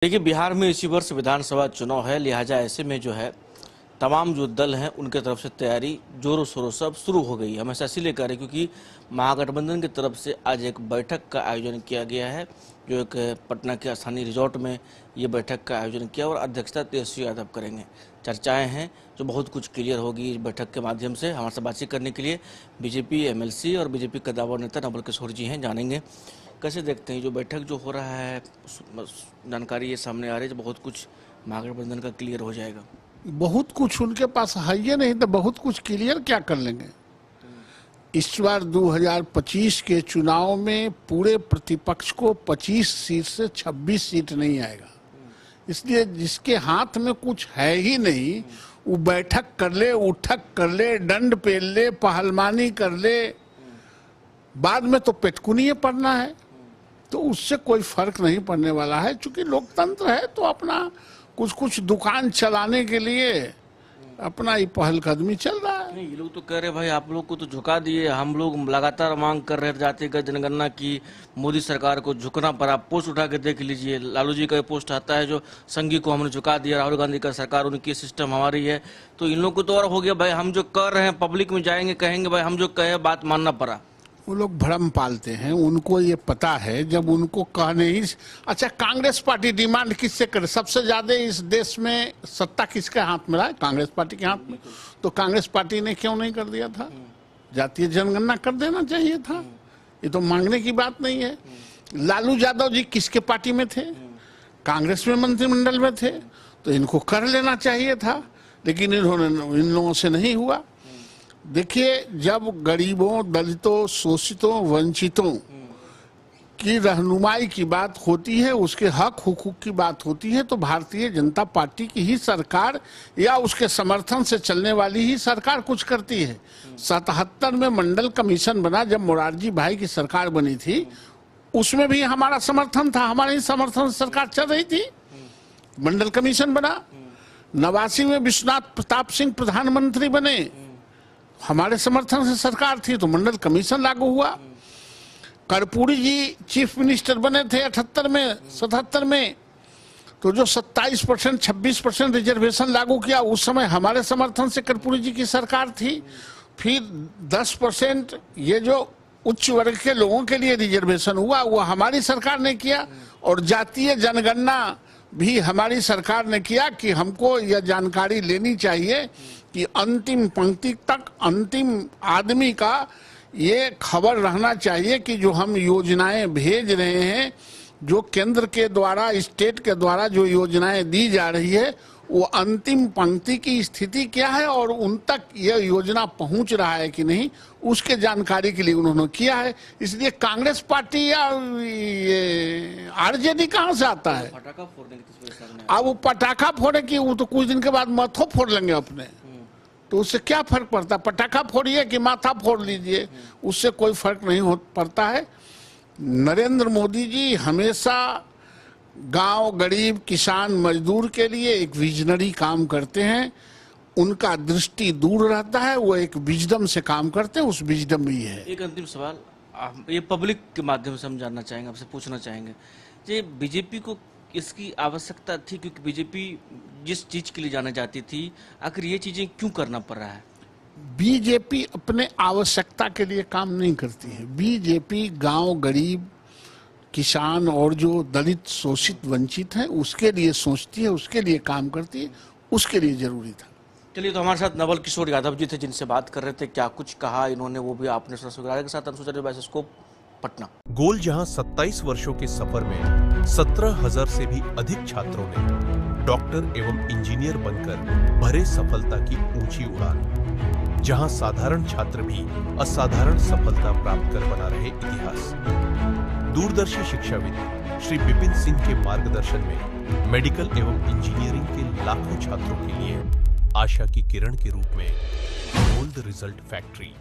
देखिए, बिहार में इसी वर्ष विधानसभा चुनाव है, लिहाजा ऐसे में जो है तमाम जो दल हैं उनके तरफ से तैयारी जोरों शोरों से अब शुरू हो गई है। हमेशा इसीलिए कह रहे क्योंकि महागठबंधन की तरफ से आज एक बैठक का आयोजन किया गया है, जो एक पटना के स्थानीय रिजॉर्ट में ये बैठक का आयोजन किया और अध्यक्षता तेजस्वी यादव करेंगे। चर्चाएं हैं जो बहुत कुछ क्लियर होगी इस बैठक के माध्यम से। हमारे से बातचीत करने के लिए बीजेपी एमएलसी और बीजेपी कद्दावर नेता नवल किशोर जी हैं, जानेंगे कैसे देखते हैं जो बैठक जो हो रहा है। जानकारी ये सामने आ रही है, बहुत कुछ महागठबंधन का क्लियर हो जाएगा। बहुत कुछ उनके पास है ही नहीं तो बहुत कुछ क्लियर क्या कर लेंगे। इस बार 2025 के चुनाव में पूरे प्रतिपक्ष को 25 सीट से 26 सीट नहीं आएगा, इसलिए जिसके हाथ में कुछ है ही नहीं वो बैठक कर ले, उठक कर ले, दंड पेल ले, पहलवानी कर ले, बाद में तो पेटकुनिये पड़ना है, तो उससे कोई फर्क नहीं पड़ने वाला है। चूंकि लोकतंत्र है तो अपना कुछ दुकान चलाने के लिए अपना ही पहलकदमी चल रहा है। नहीं, ये लोग तो कह रहे भाई आप लोग को तो झुका दिए, हम लोग लगातार मांग कर रहे जातिगत जनगणना की, मोदी सरकार को झुकना पड़ा। पोस्ट उठा के देख लीजिए, लालू जी का पोस्ट आता है जो संघी को हमने झुका दिया, राहुल गांधी का सरकार उनकी सिस्टम हमारी है। तो इन लोग को तो और हो गया भाई, हम जो कर रहे हैं पब्लिक में जाएंगे कहेंगे भाई हम जो कहे बात मानना पड़ा। वो लोग भ्रम पालते हैं, उनको ये पता है जब उनको कहने ही। अच्छा, कांग्रेस पार्टी डिमांड किससे करे? सबसे ज्यादा इस देश में सत्ता किसके हाथ में रहा है? कांग्रेस पार्टी के हाथ में। तो कांग्रेस पार्टी ने क्यों नहीं कर दिया था? जातीय जनगणना कर देना चाहिए था, ये तो मांगने की बात नहीं है। लालू यादव जी किसके पार्टी में थे? कांग्रेस में मंत्रिमंडल में थे, तो इनको कर लेना चाहिए था, लेकिन इन लोगों से नहीं हुआ। देखिए, जब गरीबों, दलितों, शोषितों, वंचितों की रहनुमाई की बात होती है, उसके हक हुकूक की बात होती है, तो भारतीय जनता पार्टी की ही सरकार या उसके समर्थन से चलने वाली ही सरकार कुछ करती है। 77 में मंडल कमीशन बना, जब मोरारजी भाई की सरकार बनी थी, उसमें भी हमारा समर्थन था, हमारे ही समर्थन से सरकार चल रही थी, मंडल कमीशन बना। 89 में विश्वनाथ प्रताप सिंह प्रधानमंत्री बने, हमारे समर्थन से सरकार थी, तो मंडल कमीशन लागू हुआ। कर्पूरी जी चीफ मिनिस्टर बने थे 78 में 77 में, तो जो 27% 26% रिजर्वेशन लागू किया, उस समय हमारे समर्थन से कर्पूरी जी की सरकार थी। फिर 10% ये जो उच्च वर्ग के लोगों के लिए रिजर्वेशन हुआ, वो हमारी सरकार ने किया। और जातीय जनगणना भी हमारी सरकार ने किया कि हमको यह जानकारी लेनी चाहिए कि अंतिम पंक्ति तक अंतिम आदमी का ये खबर रहना चाहिए कि जो हम योजनाएं भेज रहे हैं, जो केंद्र के द्वारा, स्टेट के द्वारा जो योजनाएं दी जा रही है, वो अंतिम पंक्ति की स्थिति क्या है और उन तक यह योजना पहुंच रहा है कि नहीं, उसके जानकारी के लिए उन्होंने किया है। इसलिए कांग्रेस पार्टी या ये आरजेडी कहां से आता है? पटाखा फोड़ने की अब वो पटाखा फोड़े कि वो तो कुछ दिन के बाद माथो फोड़ लेंगे अपने, तो उससे क्या फर्क पड़ता है? पटाखा फोड़िए कि माथा फोड़ लीजिए, उससे कोई फर्क नहीं पड़ता है। नरेंद्र मोदी जी हमेशा गांव, गरीब, किसान, मजदूर के लिए एक विजनरी काम करते हैं। उनका दृष्टि दूर रहता है, वो एक विजडम से काम करते हैं, उस विजडम में ही है। एक अंतिम सवाल, ये पब्लिक के माध्यम से हम जानना चाहेंगे, आपसे पूछना चाहेंगे, ये बीजेपी को इसकी आवश्यकता थी? क्योंकि बीजेपी जिस चीज के लिए जाना चाहती थी, आखिर ये चीजें क्यों करना पड़ रहा है? बीजेपी अपने आवश्यकता के लिए काम नहीं करती है। बीजेपी गांव, गरीब, किसान और जो दलित, शोषित, वंचित हैं, उसके लिए सोचती है, उसके लिए काम करती है, उसके लिए जरूरी था। चलिए, तो हमारे साथ नवल किशोर यादव जी थे, जिनसे बात कर रहे थे। क्या कुछ कहा इन्होंने वो भी आपने सुना। के साथ अनुसूचित बाइस्कोप पटना। गोल जहां 27 वर्षों के सफर में 17,000 से भी अधिक छात्रों ने डॉक्टर एवं इंजीनियर बनकर भरे सफलता की ऊंची उड़ान, जहां साधारण छात्र भी असाधारण सफलता प्राप्त कर बना रहे इतिहास। दूरदर्शी शिक्षाविद श्री विपिन सिंह के मार्गदर्शन में मेडिकल एवं इंजीनियरिंग के लाखों छात्रों के लिए आशा की किरण के रूप में गोल्ड रिजल्ट फैक्ट्री